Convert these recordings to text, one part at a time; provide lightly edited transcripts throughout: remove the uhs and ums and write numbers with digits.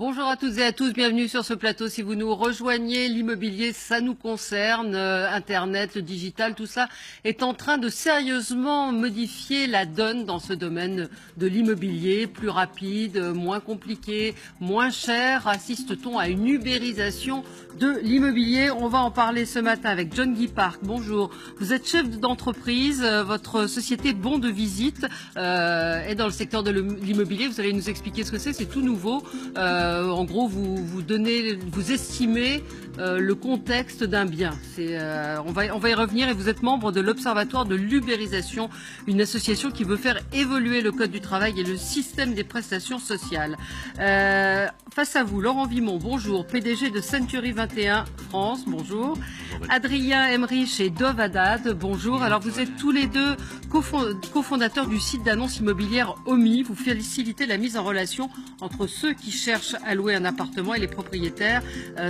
Bonjour à toutes et à tous, bienvenue sur ce plateau. Si vous nous rejoignez, l'immobilier, ça nous concerne. Internet, le digital, tout ça est en train de sérieusement modifier la donne dans ce domaine de l'immobilier. Plus rapide, moins compliqué, moins cher. Assiste-t-on à une ubérisation de l'immobilier? On va en parler ce matin avec John Guy Park. Bonjour. Vous êtes chef d'entreprise. Votre société Bon de Visite est dans le secteur de l'immobilier. Vous allez nous expliquer ce que c'est. C'est tout nouveau. En gros, vous estimez le contexte d'un bien. On va y revenir. Et vous êtes membre de l'Observatoire de l'ubérisation, une association qui veut faire évoluer le code du travail et le système des prestations sociales. Face à vous, Laurent Vimont, bonjour, PDG de Century 21 France, bonjour. Adrien Emmerich et Dov Haddad, bonjour. Alors vous êtes tous les deux cofondateurs du site d'annonce immobilière OMI. Vous facilitez la mise en relation entre ceux qui cherchent à louer un appartement et les propriétaires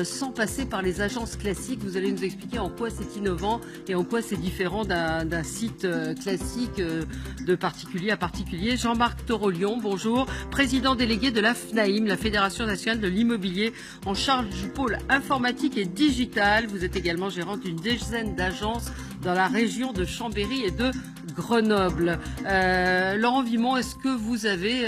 sans passer par les agences classiques. Vous allez nous expliquer en quoi c'est innovant et en quoi c'est différent d'un site classique de particulier à particulier. Jean-Marc Torolion, bonjour, président délégué de la FNAIM, la Fédération nationale de l'immobilier, en charge du pôle informatique et digital. Vous êtes également gérant d'une dizaine d'agences dans la région de Chambéry et de Grenoble. Laurent Vimont, est-ce que vous avez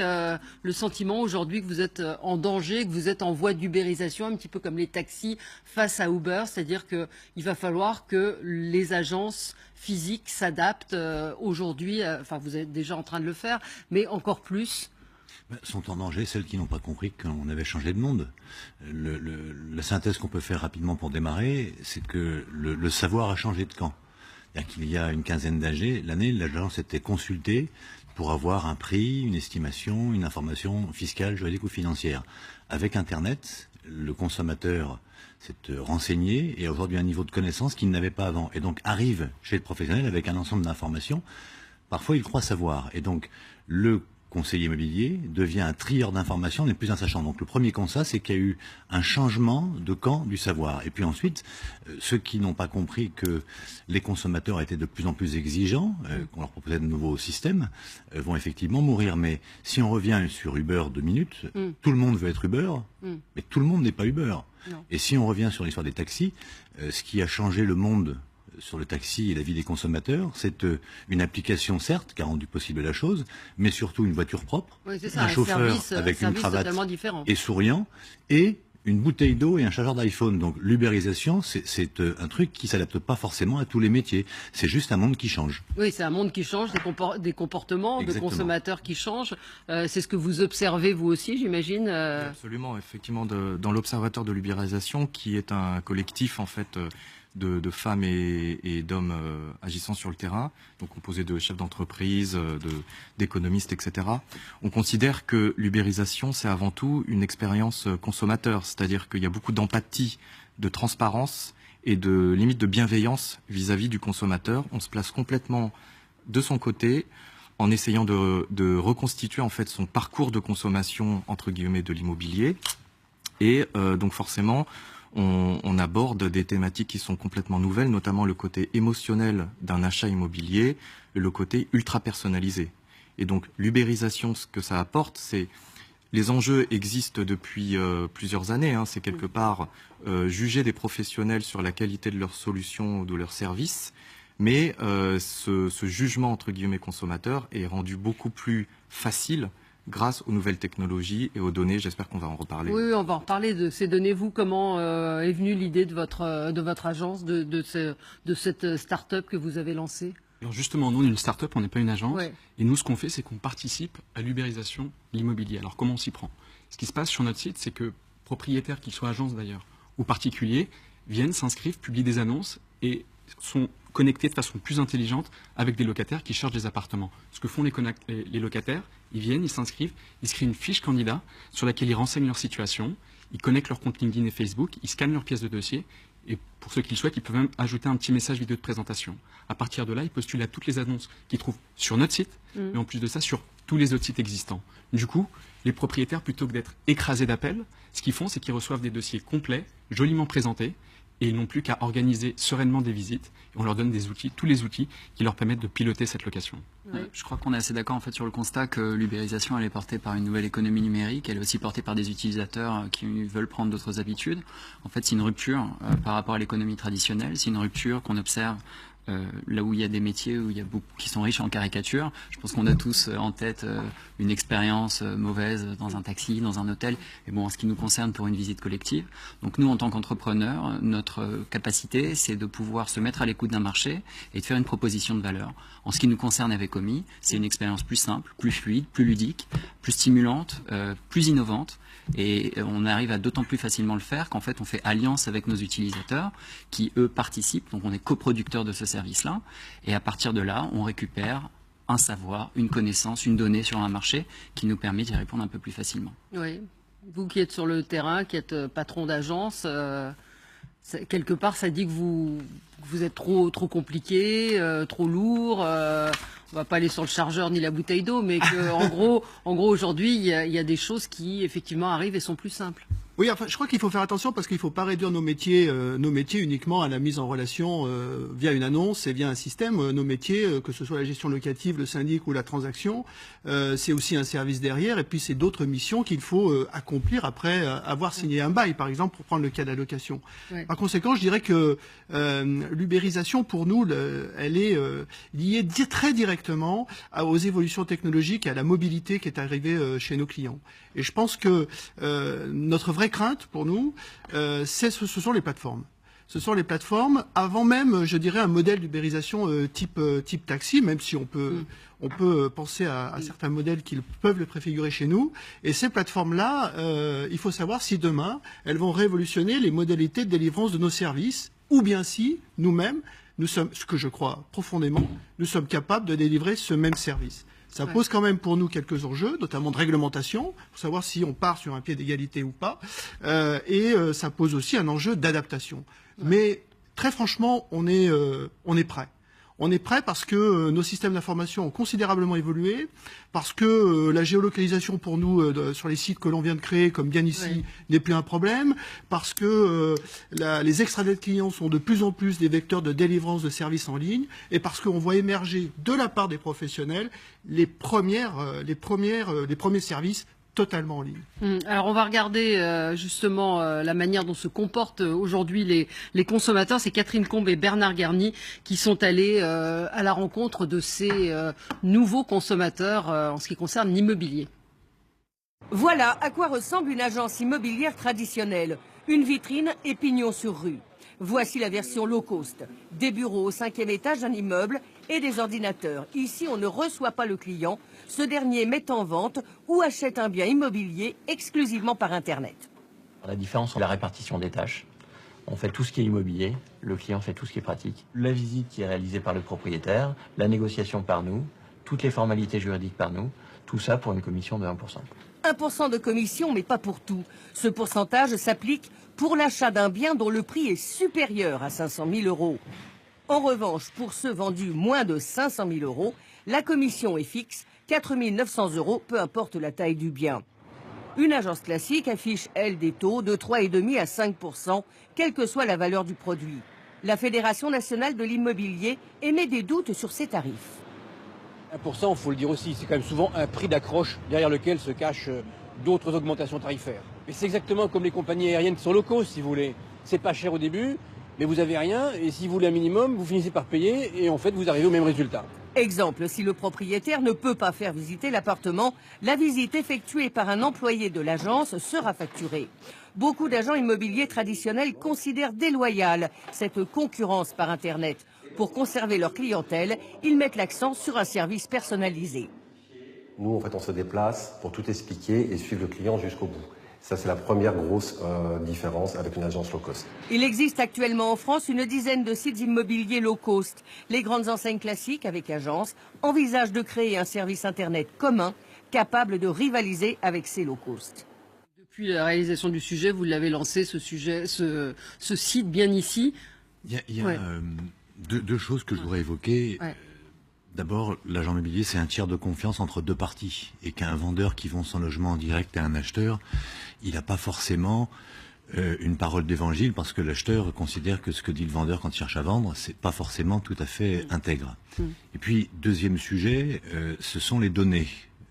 le sentiment aujourd'hui que vous êtes en danger, que vous êtes en voie d'ubérisation, un petit peu comme les taxis face à Uber, c'est-à-dire qu'il va falloir que les agences physiques s'adaptent aujourd'hui, enfin vous êtes déjà en train de le faire, mais encore plus? Sont en danger celles qui n'ont pas compris qu'on avait changé de monde. La synthèse qu'on peut faire rapidement pour démarrer, c'est que le savoir a changé de camp. Il y a une quinzaine d'années, l'agence était consultée pour avoir un prix, une estimation, une information fiscale, juridique ou financière. Avec Internet, le consommateur s'est renseigné et a aujourd'hui un niveau de connaissance qu'il n'avait pas avant. Et donc arrive chez le professionnel avec un ensemble d'informations. Parfois, il croit savoir. Et donc, le conseiller immobilier devient un trieur d'informations, n'est plus un sachant. Donc le premier constat, c'est qu'il y a eu un changement de camp du savoir. Et puis ensuite, ceux qui n'ont pas compris que les consommateurs étaient de plus en plus exigeants, qu'on leur proposait de nouveaux systèmes, vont effectivement mourir. Mais si on revient sur Uber 2 minutes, tout le monde veut être Uber, mais tout le monde n'est pas Uber. Non. Et si on revient sur l'histoire des taxis, ce qui a changé le monde sur le taxi et la vie des consommateurs, c'est une application certes qui a rendu possible la chose, mais surtout une voiture propre, oui, ça, un chauffeur avec une cravate et souriant, et une bouteille d'eau et un chargeur d'iPhone. Donc l'ubérisation, c'est un truc qui s'adapte pas forcément à tous les métiers. C'est juste un monde qui change. Oui, c'est un monde qui change, des comportements Exactement. De consommateurs qui changent. C'est ce que vous observez vous aussi, j'imagine. Absolument, effectivement, dans l'Observatoire de l'ubérisation, qui est un collectif en fait de femmes et d'hommes agissant sur le terrain, donc composé de chefs d'entreprise, d'économistes, etc. On considère que l'ubérisation, c'est avant tout une expérience consommateur, c'est-à-dire qu'il y a beaucoup d'empathie, de transparence et de limite de bienveillance vis-à-vis du consommateur. On se place complètement de son côté en essayant de reconstituer en fait son parcours de consommation entre guillemets de l'immobilier et donc forcément on aborde des thématiques qui sont complètement nouvelles, notamment le côté émotionnel d'un achat immobilier et le côté ultra personnalisé. Et donc l'ubérisation, ce que ça apporte, c'est les enjeux existent depuis plusieurs années. C'est quelque part juger des professionnels sur la qualité de leurs solutions ou de leurs services, mais ce jugement entre guillemets consommateur est rendu beaucoup plus facile grâce aux nouvelles technologies et aux données. J'espère qu'on va en reparler. Oui, on va en reparler de ces données. Vous, comment est venue l'idée de votre agence, de cette start-up que vous avez lancée? Alors justement, nous, on est une start-up, on n'est pas une agence. Ouais. Et nous, ce qu'on fait, c'est qu'on participe à l'ubérisation de l'immobilier. Alors comment on s'y prend? Ce qui se passe sur notre site, c'est que propriétaires, qu'ils soient agences d'ailleurs, ou particuliers, viennent, s'inscrivent, publient des annonces et sont connectés de façon plus intelligente avec des locataires qui cherchent des appartements. Ce que font les locataires, ils viennent, ils s'inscrivent, ils se créent une fiche candidat sur laquelle ils renseignent leur situation, ils connectent leur compte LinkedIn et Facebook, ils scannent leur pièce de dossier et pour ceux qui le souhaitent, ils peuvent même ajouter un petit message vidéo de présentation. À partir de là, ils postulent à toutes les annonces qu'ils trouvent sur notre site, mais en plus de ça, sur tous les autres sites existants. Du coup, les propriétaires, plutôt que d'être écrasés d'appels, ce qu'ils font, c'est qu'ils reçoivent des dossiers complets, joliment présentés, et ils n'ont plus qu'à organiser sereinement des visites. Et on leur donne des outils, tous les outils qui leur permettent de piloter cette location. Oui. Je crois qu'on est assez d'accord en fait sur le constat que l'ubérisation elle est portée par une nouvelle économie numérique, elle est aussi portée par des utilisateurs qui veulent prendre d'autres habitudes. En fait, c'est une rupture par rapport à l'économie traditionnelle, c'est une rupture qu'on observe là où il y a des métiers où il y a beaucoup qui sont riches en caricatures. Je pense qu'on a tous en tête une expérience mauvaise dans un taxi, dans un hôtel. Et bon, en ce qui nous concerne pour une visite collective. Donc nous, en tant qu'entrepreneurs, notre capacité, c'est de pouvoir se mettre à l'écoute d'un marché et de faire une proposition de valeur. En ce qui nous concerne avec Omi, c'est une expérience plus simple, plus fluide, plus ludique, plus stimulante, plus innovante. Et on arrive à d'autant plus facilement le faire qu'en fait on fait alliance avec nos utilisateurs qui eux participent, donc on est coproducteurs de ce service-là et à partir de là on récupère un savoir, une connaissance, une donnée sur un marché qui nous permet d'y répondre un peu plus facilement. Oui. Vous qui êtes sur le terrain, qui êtes patron d'agence, quelque part ça dit que vous êtes trop compliqué, trop lourd. On va pas aller sur le chargeur ni la bouteille d'eau, mais que en gros aujourd'hui il y a des choses qui effectivement arrivent et sont plus simples. Oui, enfin, je crois qu'il faut faire attention parce qu'il ne faut pas réduire nos métiers uniquement à la mise en relation via une annonce et via un système. Nos métiers, que ce soit la gestion locative, le syndic ou la transaction, c'est aussi un service derrière et puis c'est d'autres missions qu'il faut accomplir après avoir signé un bail, par exemple, pour prendre le cas de la location. Ouais. Par conséquent, je dirais que l'ubérisation, pour nous, elle est liée très directement aux évolutions technologiques et à la mobilité qui est arrivée chez nos clients. Et je pense que notre vraie crainte pour nous, ce sont les plateformes. Ce sont les plateformes, avant même, je dirais, un modèle d'ubérisation type taxi, même si on peut penser à certains modèles qui peuvent le préfigurer chez nous. Et ces plateformes-là, il faut savoir si demain, elles vont révolutionner les modalités de délivrance de nos services, ou bien si, nous-mêmes, nous sommes, ce que je crois profondément, nous sommes capables de délivrer ce même service. Ça pose quand même pour nous quelques enjeux, notamment de réglementation, pour savoir si on part sur un pied d'égalité ou pas. Et ça pose aussi un enjeu d'adaptation. Mais très franchement, on est prêt. On est prêt parce que nos systèmes d'information ont considérablement évolué, parce que la géolocalisation pour nous sur les sites que l'on vient de créer, comme bien ici, n'est plus un problème, parce que les extranets clients sont de plus en plus des vecteurs de délivrance de services en ligne, et parce qu'on voit émerger de la part des professionnels les premiers services totalement en ligne. Alors on va regarder justement la manière dont se comportent aujourd'hui les consommateurs. C'est Catherine Combe et Bernard Garny qui sont allés à la rencontre de ces nouveaux consommateurs en ce qui concerne l'immobilier. Voilà à quoi ressemble une agence immobilière traditionnelle. Une vitrine et pignon sur rue. Voici la version low cost. Des bureaux au 5e étage d'un immeuble et des ordinateurs. Ici, on ne reçoit pas le client. Ce dernier met en vente ou achète un bien immobilier exclusivement par Internet. La différence, c'est la répartition des tâches. On fait tout ce qui est immobilier, le client fait tout ce qui est pratique. La visite qui est réalisée par le propriétaire, la négociation par nous, toutes les formalités juridiques par nous, tout ça pour une commission de 1%. 1% de commission, mais pas pour tout. Ce pourcentage s'applique pour l'achat d'un bien dont le prix est supérieur à 500 000 €. En revanche, pour ceux vendus moins de 500 000 €, la commission est fixe, 4 900 €, peu importe la taille du bien. Une agence classique affiche, elle, des taux de 3,5 à 5%, quelle que soit la valeur du produit. La Fédération nationale de l'immobilier émet des doutes sur ces tarifs. 1%, il faut le dire aussi, c'est quand même souvent un prix d'accroche derrière lequel se cachent d'autres augmentations tarifaires. Et c'est exactement comme les compagnies aériennes qui sont low cost, si vous voulez. C'est pas cher au début, mais vous avez rien, et si vous voulez un minimum, vous finissez par payer, et en fait, vous arrivez au même résultat. Exemple, si le propriétaire ne peut pas faire visiter l'appartement, la visite effectuée par un employé de l'agence sera facturée. Beaucoup d'agents immobiliers traditionnels considèrent déloyale cette concurrence par Internet. Pour conserver leur clientèle, ils mettent l'accent sur un service personnalisé. Nous, en fait, on se déplace pour tout expliquer et suivre le client jusqu'au bout. Ça, c'est la première grosse différence avec une agence low cost. Il existe actuellement en France une dizaine de sites immobiliers low cost. Les grandes enseignes classiques avec agence envisagent de créer un service Internet commun capable de rivaliser avec ces low cost. Depuis la réalisation du sujet, vous l'avez lancé, ce site bien ici. Il y a deux choses que je voudrais évoquer. Ouais. D'abord, l'agent immobilier, c'est un tiers de confiance entre deux parties. Et qu'un vendeur qui vend son logement en direct à un acheteur, il n'a pas forcément une parole d'évangile parce que l'acheteur considère que ce que dit le vendeur quand il cherche à vendre, c'est pas forcément tout à fait intègre. Et puis, deuxième sujet, ce sont les données.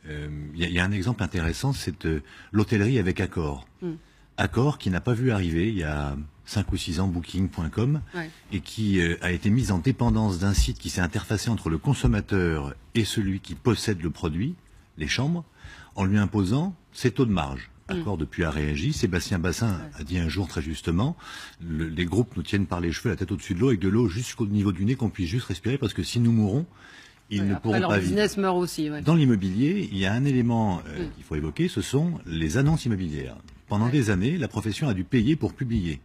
Il y a un exemple intéressant, c'est l'hôtellerie avec Accor. Accor qui n'a pas vu arriver il y a 5 ou 6 ans Booking.com et qui a été mise en dépendance d'un site qui s'est interfacé entre le consommateur et celui qui possède le produit, les chambres, en lui imposant ses taux de marge. Accor depuis a réagi. Sébastien Bassin a dit un jour très justement, les groupes nous tiennent par les cheveux, la tête au-dessus de l'eau, avec de l'eau jusqu'au niveau du nez, qu'on puisse juste respirer, parce que si nous mourons, ils ne pourront pas vivre. Leur business meurt aussi. Dans l'immobilier, il y a un élément qu'il faut évoquer, ce sont les annonces immobilières. Pendant des années, la profession a dû payer pour publier.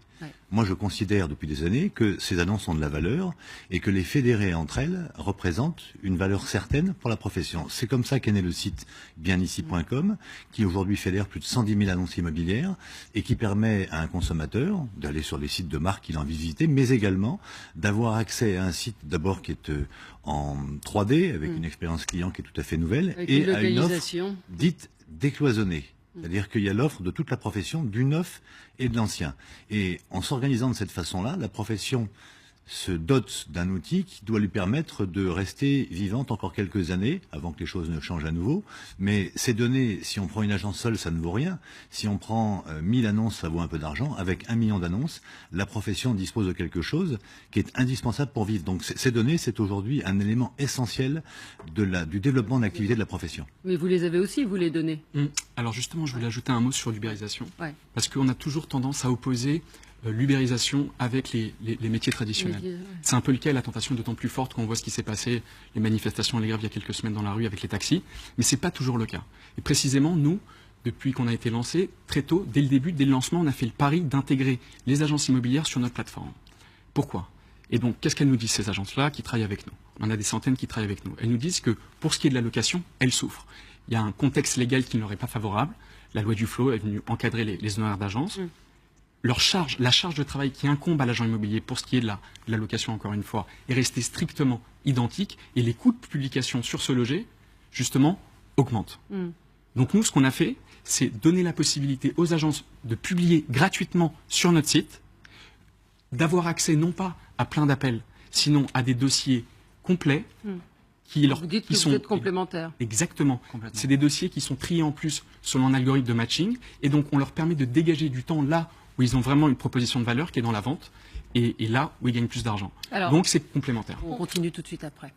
Moi, je considère depuis des années que ces annonces ont de la valeur et que les fédérer entre elles représentent une valeur certaine pour la profession. C'est comme ça qu'est né le site bienici.com, qui aujourd'hui fédère plus de 110 000 annonces immobilières et qui permet à un consommateur d'aller sur les sites de marque qu'il a envie de visiter, mais également d'avoir accès à un site d'abord qui est en 3D, avec une expérience client qui est tout à fait nouvelle, et à une offre dite décloisonnée. C'est-à-dire qu'il y a l'offre de toute la profession, du neuf et de l'ancien. Et en s'organisant de cette façon-là, la profession se dote d'un outil qui doit lui permettre de rester vivante encore quelques années, avant que les choses ne changent à nouveau. Mais ces données, si on prend une agence seule, ça ne vaut rien. Si on prend 1000 annonces, ça vaut un peu d'argent. Avec 1 million d'annonces, la profession dispose de quelque chose qui est indispensable pour vivre. Donc ces données, c'est aujourd'hui un élément essentiel du développement de l'activité de la profession. Mais vous les avez aussi, vous les données. Alors justement, je voulais ajouter un mot sur l'ubérisation. Parce qu'on a toujours tendance à opposer l'ubérisation avec les métiers traditionnels. C'est un peu le cas, la tentation est d'autant plus forte quand on voit ce qui s'est passé, les manifestations, les grèves il y a quelques semaines dans la rue avec les taxis, mais c'est pas toujours le cas. Et précisément, nous, depuis qu'on a été lancé, très tôt, dès le début, dès le lancement, on a fait le pari d'intégrer les agences immobilières sur notre plateforme. Pourquoi? Et donc, qu'est-ce qu'elles nous disent, ces agences-là, qui travaillent avec nous? On en a des centaines qui travaillent avec nous. Elles nous disent que, pour ce qui est de la location, elles souffrent. Il y a un contexte légal qui ne leur est pas favorable. La loi du flot est venue encadrer les honoraires d'agence. La charge de travail qui incombe à l'agent immobilier pour ce qui est de la location, encore une fois, est restée strictement identique et les coûts de publication sur ce loger, justement, augmentent. Donc nous, ce qu'on a fait, c'est donner la possibilité aux agences de publier gratuitement sur notre site, d'avoir accès non pas à plein d'appels, sinon à des dossiers complets qui vous êtes complémentaires. Exactement. C'est des dossiers qui sont triés en plus selon un algorithme de matching et donc on leur permet de dégager du temps là où ils ont vraiment une proposition de valeur qui est dans la vente, et là où ils gagnent plus d'argent. Donc c'est complémentaire. On continue tout de suite après.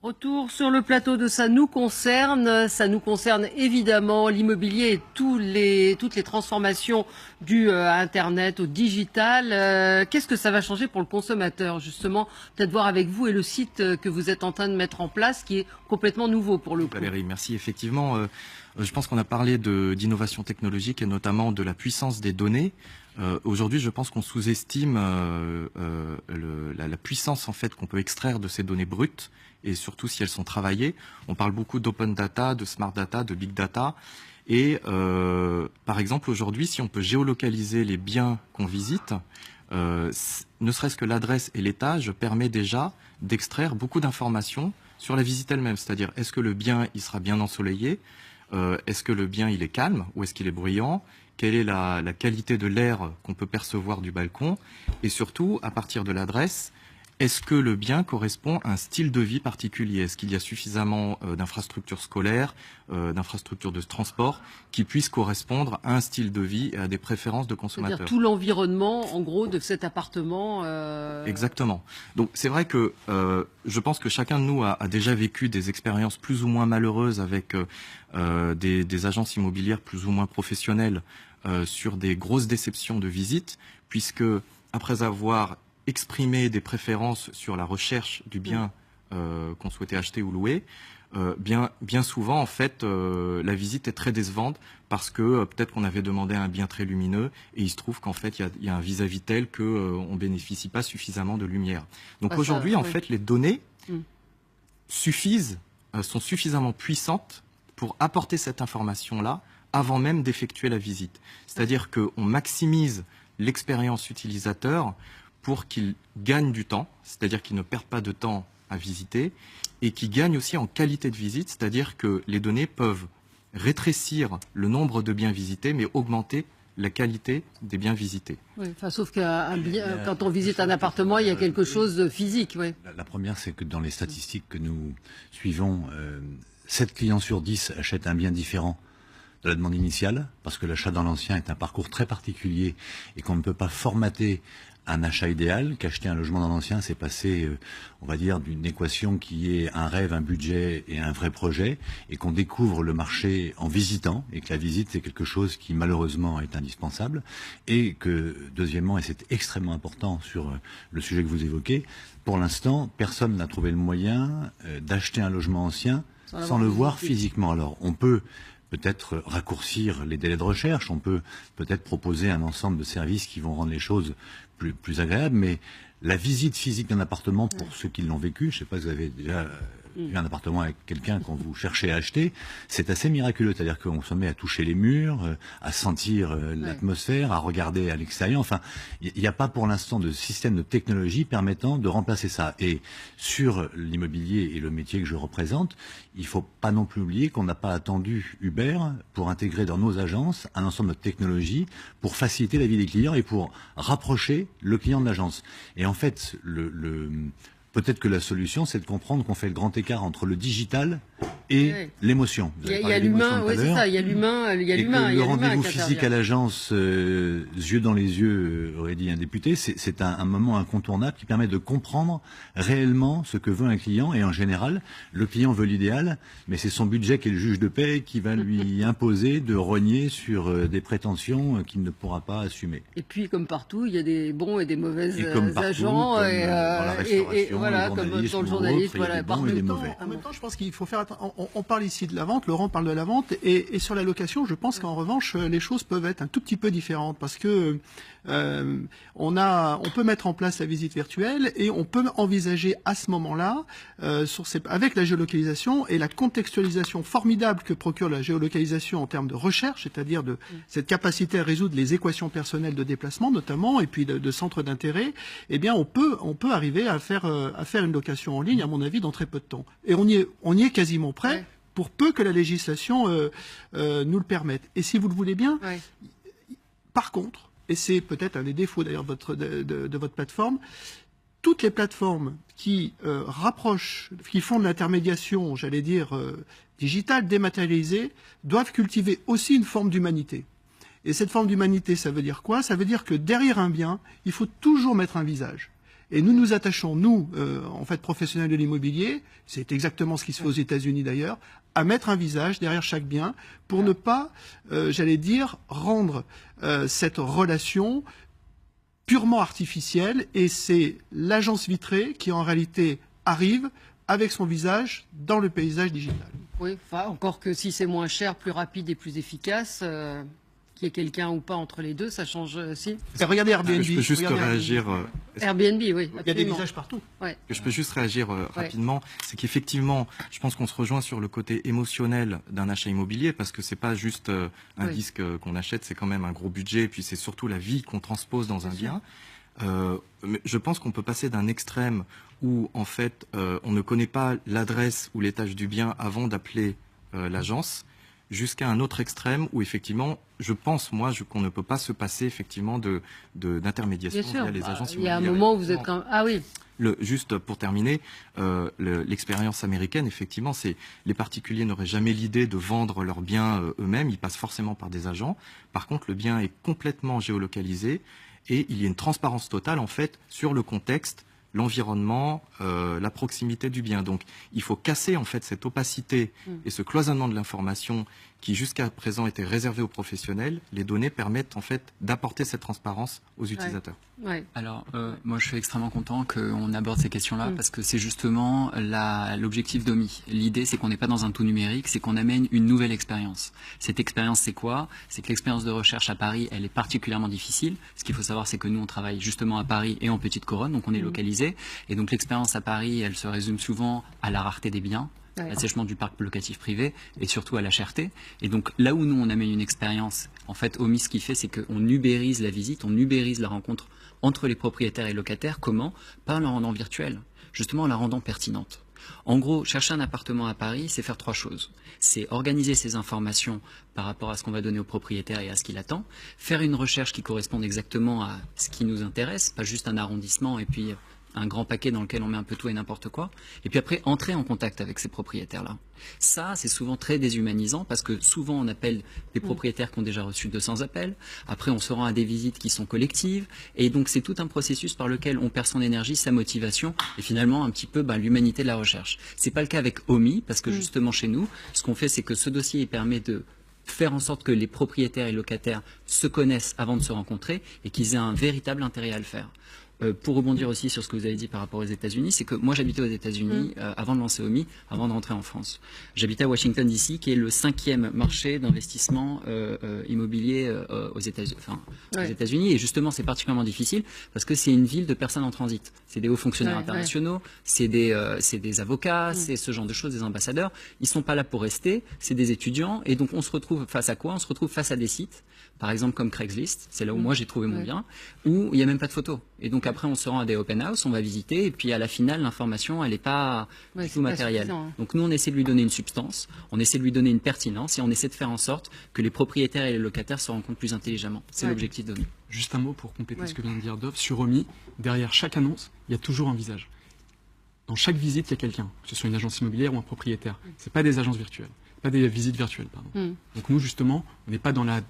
Retour sur le plateau de Ça nous concerne. Ça nous concerne évidemment l'immobilier et toutes les transformations dues à Internet, au digital. Qu'est-ce que ça va changer pour le consommateur, justement? Peut-être voir avec vous et le site que vous êtes en train de mettre en place, qui est complètement nouveau pour le coup. Valérie, merci. Effectivement, je pense qu'on a parlé d'innovation technologique et notamment de la puissance des données. Aujourd'hui, je pense qu'on sous-estime la puissance en fait qu'on peut extraire de ces données brutes et surtout si elles sont travaillées. On parle beaucoup d'open data, de smart data, de big data. Et par exemple, aujourd'hui, si on peut géolocaliser les biens qu'on visite, ne serait-ce que l'adresse et l'étage permet déjà d'extraire beaucoup d'informations sur la visite elle-même. C'est-à-dire, est-ce que le bien il sera bien ensoleillé? Est-ce que le bien il est calme ou est-ce qu'il est bruyant? Quelle est la qualité de l'air qu'on peut percevoir du balcon? Et surtout, à partir de l'adresse, est-ce que le bien correspond à un style de vie particulier? Est-ce qu'il y a suffisamment d'infrastructures scolaires, d'infrastructures de transport qui puissent correspondre à un style de vie et à des préférences de consommateurs? C'est-à-dire tout l'environnement, en gros, de cet appartement. Exactement. Donc c'est vrai que je pense que chacun de nous a déjà vécu des expériences plus ou moins malheureuses avec des agences immobilières plus ou moins professionnelles sur des grosses déceptions de visite, puisque après avoir exprimer des préférences sur la recherche du bien qu'on souhaitait acheter ou louer, bien souvent en fait la visite est très décevante parce que peut-être qu'on avait demandé un bien très lumineux et il se trouve qu'en fait il y a un vis-à-vis tel que on bénéficie pas suffisamment de lumière. Donc aujourd'hui en fait les données sont suffisamment puissantes pour apporter cette information là avant même d'effectuer la visite. C'est-à-dire qu'on maximise l'expérience utilisateur pour qu'ils gagnent du temps, c'est-à-dire qu'ils ne perdent pas de temps à visiter, et qu'ils gagnent aussi en qualité de visite, c'est-à-dire que les données peuvent rétrécir le nombre de biens visités, mais augmenter la qualité des biens visités. Oui, enfin, sauf quand on visite un appartement, il y a quelque chose de physique. Oui. La première, c'est que dans les statistiques que nous suivons, 7 clients sur 10 achètent un bien différent de la demande initiale, parce que l'achat dans l'ancien est un parcours très particulier et qu'on ne peut pas formater un achat idéal. Qu'acheter un logement dans l'ancien, c'est passer, on va dire, d'une équation qui est un rêve, un budget et un vrai projet, et qu'on découvre le marché en visitant, et que la visite, c'est quelque chose qui, malheureusement, est indispensable, et que, deuxièmement, et c'est extrêmement important sur le sujet que vous évoquez, pour l'instant, personne n'a trouvé le moyen d'acheter un logement ancien sans le voir physiquement. Alors, on peut peut-être raccourcir les délais de recherche, on peut peut-être proposer un ensemble de services qui vont rendre les choses plus agréables, mais la visite physique d'un appartement, pour ceux qui l'ont vécu, je ne sais pas si vous avez déjà vu un appartement avec quelqu'un quand vous cherchez à acheter, c'est assez miraculeux, c'est-à-dire qu'on se met à toucher les murs, à sentir l'atmosphère, à regarder à l'extérieur, enfin, il n'y a pas pour l'instant de système de technologie permettant de remplacer ça. Et sur l'immobilier et le métier que je représente, il ne faut pas non plus oublier qu'on n'a pas attendu Uber pour intégrer dans nos agences un ensemble de technologies pour faciliter la vie des clients et pour rapprocher le client de l'agence. Et en fait, peut-être que la solution, c'est de comprendre qu'on fait le grand écart entre le digital et l'émotion. Il y a l'humain, oui, c'est ça, il y a l'humain. Le rendez-vous physique à l'agence, yeux dans les yeux, aurait dit un député, c'est un moment incontournable qui permet de comprendre réellement ce que veut un client. Et en général, le client veut l'idéal, mais c'est son budget qui est le juge de paix qui va lui imposer de rogner sur des prétentions qu'il ne pourra pas assumer. Et puis, comme partout, il y a des bons et des mauvais agents. Dans la restauration, voilà, comme dans le journalisme, voilà, bons et des mauvais. En même temps, je pense qu'il faut faire attention. On parle ici de la vente, Laurent parle de la vente, et sur la location, je pense qu'en revanche, les choses peuvent être un tout petit peu différentes, parce que on peut mettre en place la visite virtuelle, et on peut envisager à ce moment-là, avec la géolocalisation et la contextualisation formidable que procure la géolocalisation en termes de recherche, c'est-à-dire de cette capacité à résoudre les équations personnelles de déplacement notamment, et puis de centres d'intérêt, eh bien on peut arriver à faire une location en ligne, à mon avis, dans très peu de temps. Et on y est quasiment prêt, pour peu que la législation nous le permette. Et si vous le voulez bien, par contre, et c'est peut-être un des défauts d'ailleurs de votre plateforme, toutes les plateformes qui qui font de l'intermédiation, j'allais dire, digitale, dématérialisée, doivent cultiver aussi une forme d'humanité. Et cette forme d'humanité, ça veut dire quoi? Ça veut dire que derrière un bien, il faut toujours mettre un visage. Et nous nous attachons, nous, en fait, professionnels de l'immobilier, c'est exactement ce qui se fait aux États-Unis d'ailleurs, à mettre un visage derrière chaque bien pour ne pas, j'allais dire, rendre cette relation purement artificielle. Et c'est l'agence vitrée qui, en réalité, arrive avec son visage dans le paysage digital. Oui, enfin, encore que si c'est moins cher, plus rapide et plus efficace... qu'il y ait quelqu'un ou pas entre les deux, ça change aussi. Regardez Airbnb. Je peux juste réagir. Airbnb, oui. Absolument. Il y a des visages partout. Ouais. Je peux juste réagir rapidement. C'est qu'effectivement, je pense qu'on se rejoint sur le côté émotionnel d'un achat immobilier, parce que c'est pas juste un disque qu'on achète, c'est quand même un gros budget, et puis c'est surtout la vie qu'on transpose dans un bien. Mais je pense qu'on peut passer d'un extrême où en fait on ne connaît pas l'adresse ou l'étage du bien avant d'appeler l'agence, jusqu'à un autre extrême où effectivement, je pense moi qu'on ne peut pas se passer effectivement d'intermédiation via les agences immobilières. Il y a un moment où vous êtes quand même... Juste pour terminer, l'expérience américaine, effectivement, c'est les particuliers n'auraient jamais l'idée de vendre leurs biens eux-mêmes, ils passent forcément par des agents. Par contre, le bien est complètement géolocalisé et il y a une transparence totale en fait sur le contexte, l'environnement, la proximité du bien. Donc, il faut casser en fait cette opacité et ce cloisonnement de l'information qui jusqu'à présent était réservé aux professionnels. Les données permettent en fait d'apporter cette transparence aux utilisateurs. Ouais. Alors, moi, je suis extrêmement content qu'on aborde ces questions-là parce que c'est justement l'objectif d'OMI. L'idée, c'est qu'on n'est pas dans un tout numérique, c'est qu'on amène une nouvelle expérience. Cette expérience, c'est quoi? C'est que l'expérience de recherche à Paris, elle est particulièrement difficile. Ce qu'il faut savoir, c'est que nous, on travaille justement à Paris et en petite couronne, donc on est localisé. Et donc, l'expérience à Paris, elle se résume souvent à la rareté des biens. l'assèchement du parc locatif privé et surtout à la cherté. Et donc là où nous on amène une expérience, en fait Omi ce qu'il fait c'est qu'on ubérise la visite, on ubérise la rencontre entre les propriétaires et locataires. Comment? Pas en la rendant virtuelle, justement en la rendant pertinente. En gros, chercher un appartement à Paris, c'est faire 3 choses. C'est organiser ses informations par rapport à ce qu'on va donner au propriétaire et à ce qu'il attend, faire une recherche qui corresponde exactement à ce qui nous intéresse, pas juste un arrondissement et puis un grand paquet dans lequel on met un peu tout et n'importe quoi, et puis après entrer en contact avec ces propriétaires-là. Ça, c'est souvent très déshumanisant parce que souvent on appelle des propriétaires qui ont déjà reçu 200 appels, après on se rend à des visites qui sont collectives, et donc c'est tout un processus par lequel on perd son énergie, sa motivation, et finalement un petit peu l'humanité de la recherche. C'est pas le cas avec Omi, parce que justement chez nous, ce qu'on fait c'est que ce dossier il permet de faire en sorte que les propriétaires et locataires se connaissent avant de se rencontrer et qu'ils aient un véritable intérêt à le faire. Pour rebondir aussi sur ce que vous avez dit par rapport aux États-Unis, c'est que moi j'habitais aux États-Unis avant de lancer Omi, avant de rentrer en France. J'habitais à Washington DC, qui est le 5e marché d'investissement immobilier aux États-Unis. Et justement, c'est particulièrement difficile parce que c'est une ville de personnes en transit. C'est des hauts fonctionnaires internationaux, c'est des avocats, c'est ce genre de choses, des ambassadeurs. Ils sont pas là pour rester, c'est des étudiants. Et donc on se retrouve face à quoi? On se retrouve face à des sites, par exemple comme Craigslist, c'est là où moi j'ai trouvé mon bien, où il n'y a même pas de photos. Et donc après on se rend à des open house, on va visiter, et puis à la finale l'information elle n'est pas du tout matérielle. Donc nous on essaie de lui donner une substance, on essaie de lui donner une pertinence, et on essaie de faire en sorte que les propriétaires et les locataires se rencontrent plus intelligemment. C'est l'objectif de nous. Juste un mot pour compléter ce que vient de dire Dov. Sur Omi, derrière chaque annonce, il y a toujours un visage. Dans chaque visite, il y a quelqu'un, que ce soit une agence immobilière ou un propriétaire. C'est pas des agences virtuelles, pas des visites virtuelles, pardon. Donc nous justement, on n'est pas dans la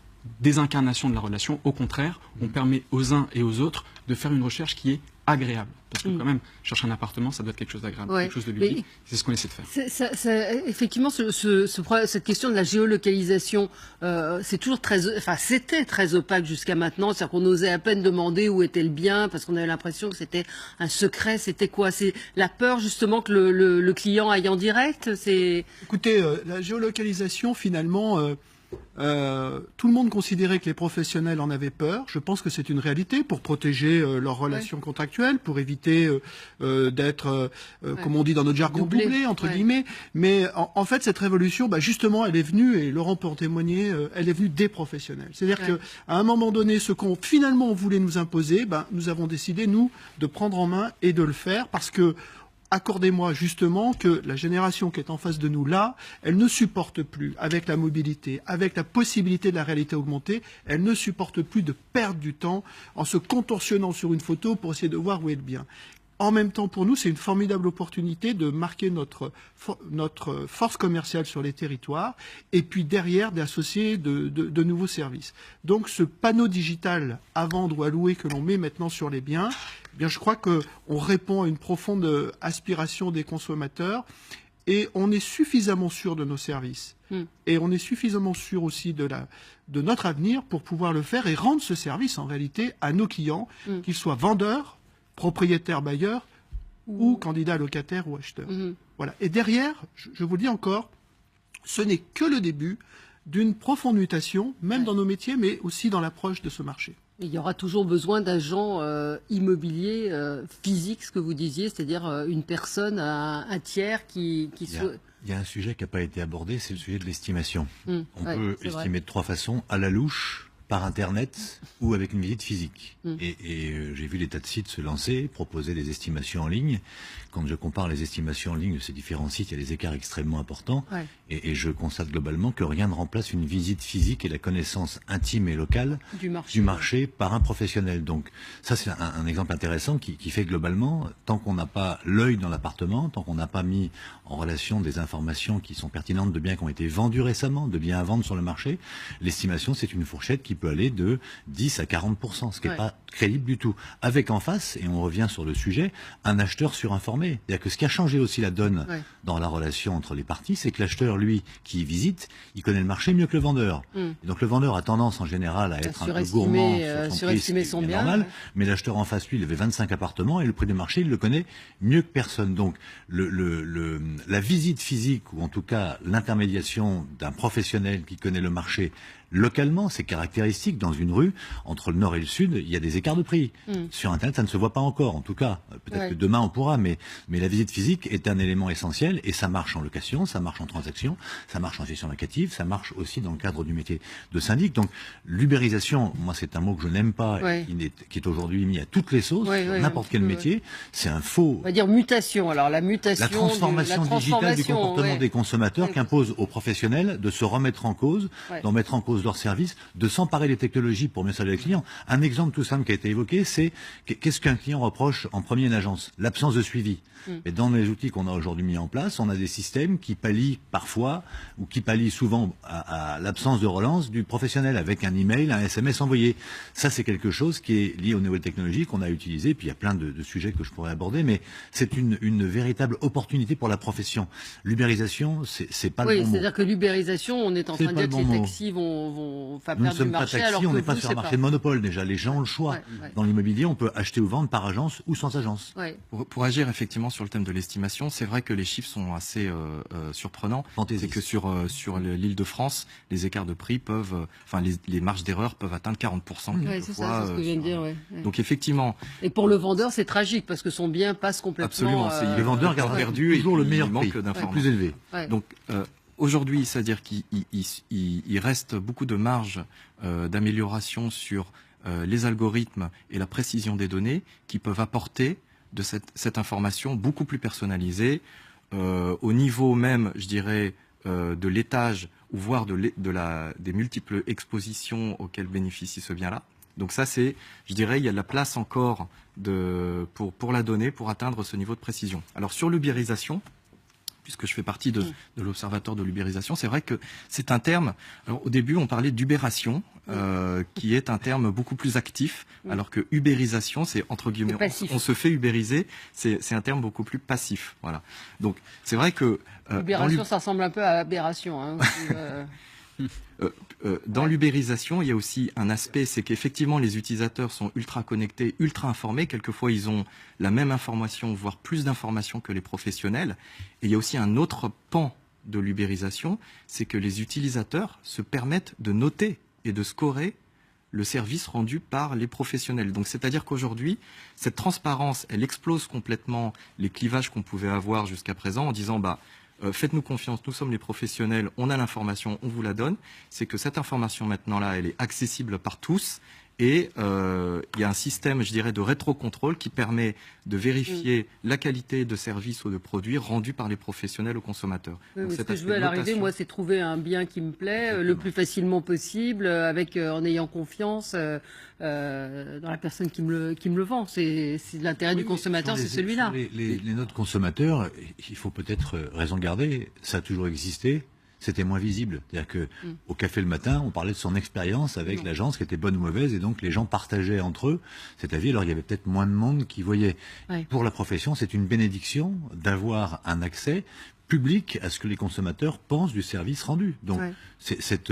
désincarnation de la relation, au contraire, on permet aux uns et aux autres de faire une recherche qui est agréable. Parce que quand même, chercher un appartement, ça doit être quelque chose d'agréable, quelque chose de ludique. C'est ce qu'on essaie de faire. Effectivement, cette question de la géolocalisation, c'est toujours c'était très opaque jusqu'à maintenant. C'est-à-dire qu'on osait à peine demander où était le bien, parce qu'on avait l'impression que c'était un secret. C'était quoi? C'est la peur justement que le client aille en direct. Écoutez, la géolocalisation, finalement. Tout le monde considérait que les professionnels en avaient peur. Je pense que c'est une réalité pour protéger leurs relations contractuelles, pour éviter d'être, comme on dit dans notre jargon, doublé entre guillemets. Mais en fait, cette révolution, justement, elle est venue, et Laurent peut en témoigner, elle est venue des professionnels. C'est-à-dire qu'à un moment donné, ce qu'on finalement voulait nous imposer, nous avons décidé, nous, de prendre en main et de le faire, parce que accordez-moi justement que la génération qui est en face de nous là, elle ne supporte plus, avec la mobilité, avec la possibilité de la réalité augmentée, elle ne supporte plus de perdre du temps en se contorsionnant sur une photo pour essayer de voir où est le bien. En même temps, pour nous, c'est une formidable opportunité de marquer notre force commerciale sur les territoires, et puis derrière d'associer de nouveaux services. Donc ce panneau digital à vendre ou à louer que l'on met maintenant sur les biens, je crois qu'on répond à une profonde aspiration des consommateurs, et on est suffisamment sûr de nos services. Et on est suffisamment sûr aussi de notre avenir pour pouvoir le faire et rendre ce service en réalité à nos clients, qu'ils soient vendeurs, propriétaires bailleurs ou candidats locataires ou acheteurs. Voilà. Et derrière, je vous le dis encore, ce n'est que le début d'une profonde mutation, même dans nos métiers, mais aussi dans l'approche de ce marché. Il y aura toujours besoin d'agents immobiliers physiques, ce que vous disiez, c'est-à-dire une personne, un tiers qui soit... Il y a un sujet qui n'a pas été abordé, c'est le sujet de l'estimation. On peut estimer de 3 façons: à la louche, par Internet ou avec une visite physique. Et j'ai vu des tas de sites se lancer, proposer des estimations en ligne. Quand je compare les estimations en ligne de ces différents sites, il y a des écarts extrêmement importants. Et je constate globalement que rien ne remplace une visite physique et la connaissance intime et locale du marché par un professionnel. Donc ça, c'est un exemple intéressant qui fait globalement, tant qu'on n'a pas l'œil dans l'appartement, tant qu'on n'a pas mis en relation des informations qui sont pertinentes de biens qui ont été vendus récemment, de biens à vendre sur le marché, l'estimation, c'est une fourchette qui peut aller de 10 à 40%, ce qui n'est pas crédible du tout. Avec en face, et on revient sur le sujet, un acheteur surinformé. C'est-à-dire que ce qui a changé aussi la donne dans la relation entre les parties, c'est que l'acheteur, lui, qui visite, il connaît le marché mieux que le vendeur. Et donc le vendeur a tendance en général à être un peu gourmand sur son prix, c'est bien normal, mais l'acheteur en face, lui, il avait 25 appartements et le prix du marché, il le connaît mieux que personne. Donc la visite physique, ou en tout cas l'intermédiation d'un professionnel qui connaît le marché, localement, c'est caractéristique. Dans une rue, entre le nord et le sud, il y a des écarts de prix. Sur Internet, ça ne se voit pas encore, en tout cas. Peut-être que demain, on pourra, mais la visite physique est un élément essentiel, et ça marche en location, ça marche en transaction, ça marche en gestion locative, ça marche aussi dans le cadre du métier de syndic. Donc, l'ubérisation, moi, c'est un mot que je n'aime pas, qui est aujourd'hui mis à toutes les sauces, sur n'importe quel métier. C'est un faux... On va dire mutation. Alors, la mutation... La transformation digitale du comportement des consommateurs qui impose aux professionnels de se remettre en cause, d'en mettre en cause leur service, de s'emparer des technologies pour mieux servir les clients. Un exemple tout simple qui a été évoqué, c'est qu'est-ce qu'un client reproche en premier à une agence? L'absence de suivi. Et dans les outils qu'on a aujourd'hui mis en place, on a des systèmes qui pallient parfois, ou qui pallient souvent à l'absence de relance du professionnel, avec un email, un SMS envoyé. Ça, c'est quelque chose qui est lié aux nouvelles technologies qu'on a utilisées, puis il y a plein de sujets que je pourrais aborder, mais c'est une véritable opportunité pour la profession. L'ubérisation, c'est pas le bon mot. Oui, c'est-à-dire que l'ubérisation, on est en train de dire que les taxis vont faire perdre du marché, alors que on n'est pas vous, sur un marché de monopole, déjà. Les gens ont le choix. Dans l'immobilier, on peut acheter ou vendre par agence ou sans agence. Pour agir effectivement sur le thème de l'estimation, c'est vrai que les chiffres sont assez surprenants. C'est que sur l'île de France, les écarts de prix peuvent, les marges d'erreur peuvent atteindre 40%. Oui, c'est ça, c'est ce que je viens de dire. Donc effectivement. Et pour le vendeur, c'est tragique parce que son bien passe complètement. Absolument. Le vendeur garde perdu toujours le meilleur prix, le plus élevé. Donc aujourd'hui, c'est-à-dire qu'il reste beaucoup de marge d'amélioration sur les algorithmes et la précision des données qui peuvent apporter de cette information beaucoup plus personnalisée au niveau même, je dirais, de l'étage ou voire des multiples expositions auxquelles bénéficie ce bien-là. Donc ça, c'est, je dirais, il y a de la place encore pour la donnée pour atteindre ce niveau de précision. Alors sur l'ubérisation, puisque je fais partie de l'Observatoire de l'ubérisation, c'est vrai que c'est un terme. Alors, au début, on parlait d'ubération, qui est un terme beaucoup plus actif, alors que ubérisation, c'est entre guillemets, on se fait ubériser, c'est un terme beaucoup plus passif. Voilà. Donc, c'est vrai que ubération, ça ressemble un peu à aberration. Hein, dans l'ubérisation, il y a aussi un aspect, c'est qu'effectivement les utilisateurs sont ultra connectés, ultra informés. Quelquefois, ils ont la même information, voire plus d'informations que les professionnels. Et il y a aussi un autre pan de l'ubérisation, c'est que les utilisateurs se permettent de noter et de scorer le service rendu par les professionnels. Donc, c'est-à-dire qu'aujourd'hui, cette transparence, elle explose complètement les clivages qu'on pouvait avoir jusqu'à présent en disant, faites-nous confiance, nous sommes les professionnels, on a l'information, on vous la donne. C'est que cette information maintenant-là, elle est accessible par tous et il y a un système, je dirais, de rétrocontrôle qui permet de vérifier la qualité de service ou de produit rendu par les professionnels aux consommateurs. Oui, ce que je veux à l'arrivée, moi, c'est trouver un bien qui me plaît le plus facilement possible, en ayant confiance dans la personne qui me le vend. C'est l'intérêt du consommateur, c'est celui-là. Les notes consommateurs, il faut peut-être raison garder, ça a toujours existé. C'était moins visible. C'est-à-dire que au café le matin, on parlait de son expérience avec l'agence qui était bonne ou mauvaise, et donc les gens partageaient entre eux cet avis. Alors il y avait peut-être moins de monde qui voyait. Pour la profession, c'est une bénédiction d'avoir un accès public à ce que les consommateurs pensent du service rendu. Donc cette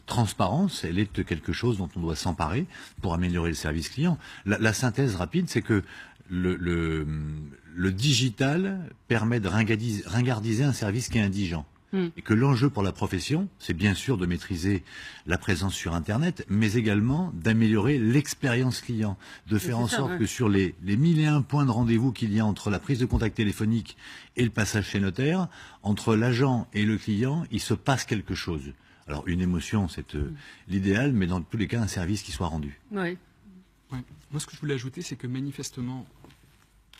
transparence, elle est quelque chose dont on doit s'emparer pour améliorer le service client. La synthèse rapide, c'est que le digital permet de ringardiser un service qui est indigent. Et que l'enjeu pour la profession, c'est bien sûr de maîtriser la présence sur Internet, mais également d'améliorer l'expérience client, de faire en sorte que sur les 1001 points de rendez-vous qu'il y a entre la prise de contact téléphonique et le passage chez notaire, entre l'agent et le client, il se passe quelque chose. Alors une émotion, c'est l'idéal, mais dans tous les cas, un service qui soit rendu. Moi, ce que je voulais ajouter, c'est que manifestement,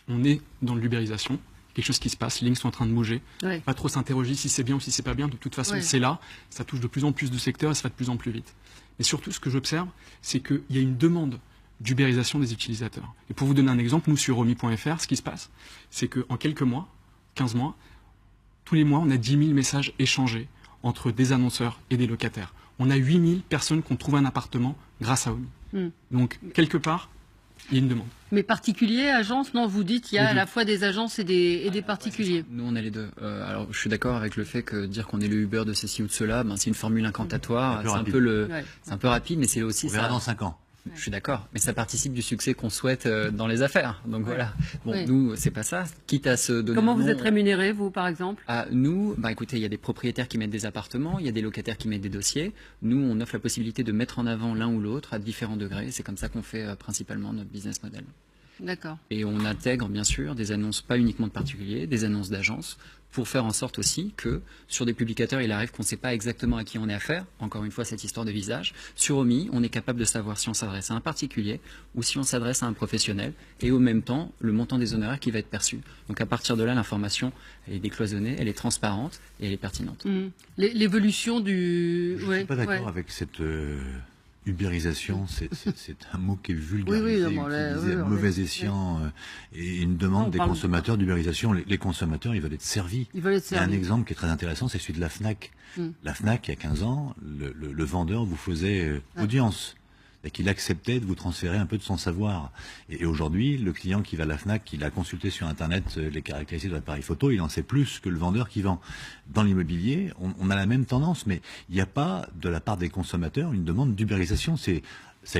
on est dans l'ubérisation. Quelque chose qui se passe, les lignes sont en train de bouger. Pas trop s'interroger si c'est bien ou si c'est pas bien. De toute façon, c'est là. Ça touche de plus en plus de secteurs et ça va de plus en plus vite. Mais surtout, ce que j'observe, c'est qu'il y a une demande d'ubérisation des utilisateurs. Et pour vous donner un exemple, nous, sur Romy.fr, ce qui se passe, c'est qu'en quelques mois, 15 mois, tous les mois, on a 10 000 messages échangés entre des annonceurs et des locataires. On a 8 000 personnes qui ont trouvé un appartement grâce à Romy. Donc, quelque part, il y a une demande. Mais particulier, agence, non, vous dites qu'il y a à la fois des agences et des particuliers. Nous, on a les deux. Alors, je suis d'accord avec le fait que dire qu'on est le Uber de ceci ou de cela, c'est une formule incantatoire. C'est un peu rapide, mais c'est aussi on verra dans 5 ans. Je suis d'accord, mais ça participe du succès qu'on souhaite dans les affaires. Donc voilà. Bon, nous, c'est pas ça. Quitte à se donner. Comment vous êtes rémunéré, vous, par exemple? Nous, écoutez, il y a des propriétaires qui mettent des appartements, il y a des locataires qui mettent des dossiers. Nous, on offre la possibilité de mettre en avant l'un ou l'autre à différents degrés. C'est comme ça qu'on fait principalement notre business model. D'accord. Et on intègre bien sûr des annonces pas uniquement de particuliers, des annonces d'agences, pour faire en sorte aussi que sur des publicateurs, il arrive qu'on ne sait pas exactement à qui on est affaire. Encore une fois, cette histoire de visage. Sur OMI, on est capable de savoir si on s'adresse à un particulier ou si on s'adresse à un professionnel. Et au même temps, le montant des honoraires qui va être perçu. Donc à partir de là, l'information, elle est décloisonnée, elle est transparente et elle est pertinente. L'évolution du... Je ne suis pas d'accord avec cette... Ubérisation, c'est un mot qui est vulgarisé, utilisé à mauvais escient, et une demande des consommateurs d'ubérisation. Les consommateurs, ils veulent être servis. Il y a un exemple qui est très intéressant, c'est celui de la FNAC. La FNAC, il y a 15 ans, le vendeur vous faisait audience. Et qu'il acceptait de vous transférer un peu de son savoir. Et aujourd'hui, le client qui va à la FNAC, qui a consulté sur Internet les caractéristiques de l'appareil photo, il en sait plus que le vendeur qui vend. Dans l'immobilier, on a la même tendance, mais il n'y a pas, de la part des consommateurs, une demande d'ubérisation. Ça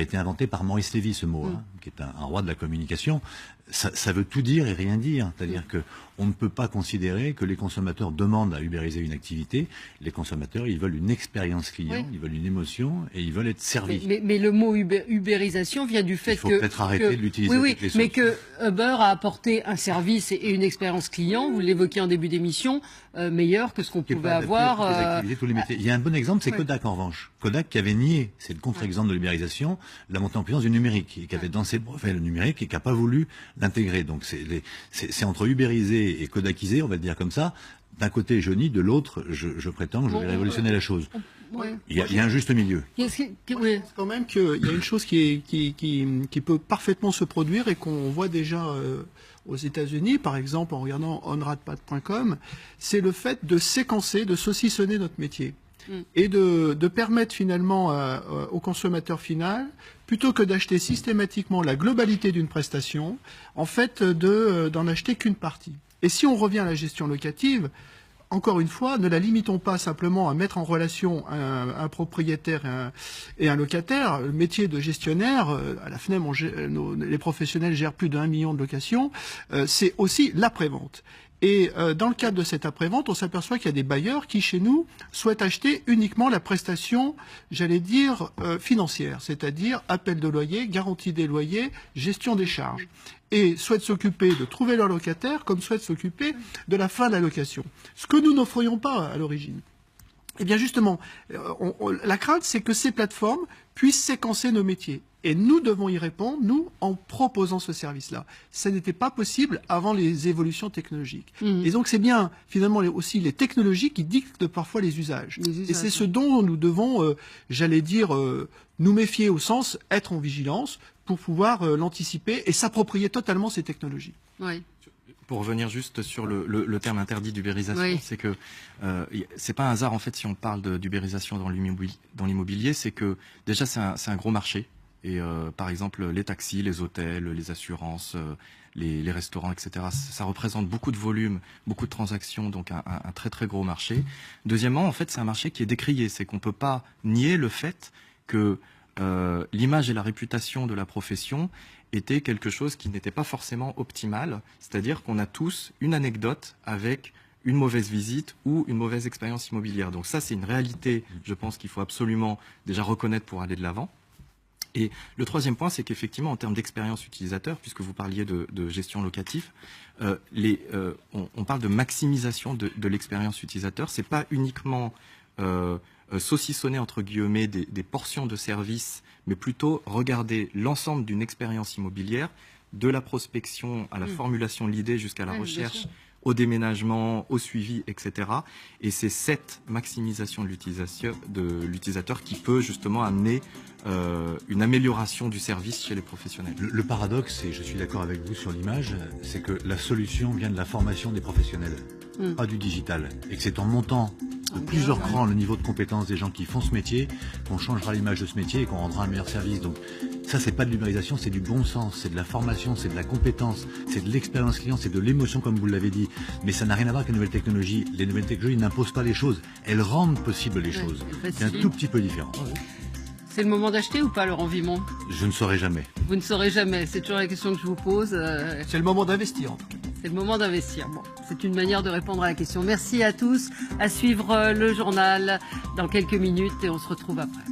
a été inventé par Maurice Lévy, ce mot, qui est un roi de la communication. Ça veut tout dire et rien dire. C'est-à-dire que on ne peut pas considérer que les consommateurs demandent à ubériser une activité. Les consommateurs, ils veulent une expérience client, ils veulent une émotion et ils veulent être servis. Mais le mot ubérisation vient du fait que... Il faut peut-être arrêter de l'utiliser. Oui, mais que Uber a apporté un service et une expérience client, vous l'évoquiez en début d'émission, meilleur que ce qu'on pouvait avoir. Toutes les activités, tous les métiers. Il y a un bon exemple, c'est Kodak en revanche. Kodak qui avait nié, c'est le contre-exemple de l'ubérisation, la montée en puissance du numérique, et qui avait dansé le numérique et qui n'a pas voulu l'intégrer. Donc c'est entre ubériser et kodakiser, on va le dire comme ça. D'un côté, je nie, de l'autre, je prétends que je vais révolutionner la chose. Il y a un juste milieu. Je pense quand même qu'il y a une chose qui peut parfaitement se produire et qu'on voit déjà aux États-Unis, par exemple en regardant onradpad.com, c'est le fait de séquencer, de saucissonner notre métier. Et de permettre finalement au consommateur final, plutôt que d'acheter systématiquement la globalité d'une prestation, en fait d'en acheter qu'une partie. Et si on revient à la gestion locative, encore une fois, ne la limitons pas simplement à mettre en relation un propriétaire et un locataire. Le métier de gestionnaire, à la FNEM, les professionnels gèrent plus d'1 million de locations, c'est aussi l'après-vente. Et dans le cadre de cette après-vente, on s'aperçoit qu'il y a des bailleurs qui, chez nous, souhaitent acheter uniquement la prestation, j'allais dire, financière, c'est-à-dire appel de loyer, garantie des loyers, gestion des charges. Et souhaitent s'occuper de trouver leur locataire, comme souhaitent s'occuper de la fin de la location. Ce que nous n'offrions pas à l'origine. Eh bien justement, la crainte, c'est que ces plateformes puissent séquencer nos métiers. Et nous devons y répondre, nous, en proposant ce service-là. Ça n'était pas possible avant les évolutions technologiques. Et donc c'est bien, finalement, aussi les technologies qui dictent parfois les usages. Et c'est ce dont nous devons, j'allais dire, nous méfier au sens être en vigilance pour pouvoir l'anticiper et s'approprier totalement ces technologies. Oui. Pour revenir juste sur le terme interdit d'ubérisation, c'est que c'est pas un hasard en fait si on parle d'ubérisation dans l'immobilier, c'est que déjà c'est un gros marché. Et par exemple, les taxis, les hôtels, les assurances, les restaurants, etc., ça représente beaucoup de volume, beaucoup de transactions, donc un très très gros marché. Deuxièmement, en fait, c'est un marché qui est décrié. C'est qu'on ne peut pas nier le fait que l'image et la réputation de la profession étaient quelque chose qui n'était pas forcément optimal. C'est-à-dire qu'on a tous une anecdote avec une mauvaise visite ou une mauvaise expérience immobilière. Donc ça, c'est une réalité, je pense, qu'il faut absolument déjà reconnaître pour aller de l'avant. Et le troisième point, c'est qu'effectivement, en termes d'expérience utilisateur, puisque vous parliez de gestion locative, on parle de maximisation de l'expérience utilisateur. C'est pas uniquement saucissonner entre guillemets des portions de services, mais plutôt regarder l'ensemble d'une expérience immobilière, de la prospection à la formulation de l'idée jusqu'à la recherche, au déménagement, au suivi, etc. Et c'est cette maximisation de l'utilisateur qui peut justement amener une amélioration du service chez les professionnels. Le paradoxe, et je suis d'accord avec vous sur l'image, c'est que la solution vient de la formation des professionnels, pas du digital. Et que c'est en montant de plusieurs crans le niveau de compétence des gens qui font ce métier qu'on changera l'image de ce métier et qu'on rendra un meilleur service. Donc ça, c'est pas de l'ubérisation, c'est du bon sens, c'est de la formation, c'est de la compétence, c'est de l'expérience client, c'est de l'émotion comme vous l'avez dit. Mais ça n'a rien à voir avec les nouvelles technologies. Les nouvelles technologies n'imposent pas les choses, elles rendent possibles les choses. C'est un tout petit peu différent. C'est le moment d'acheter ou pas, Laurent Vimont? Je ne saurai jamais. Vous ne saurez jamais, c'est toujours la question que je vous pose. C'est le moment d'investir en tout cas. C'est le moment d'investir. Bon, c'est une manière de répondre à la question. Merci à tous. À suivre le journal dans quelques minutes et on se retrouve après.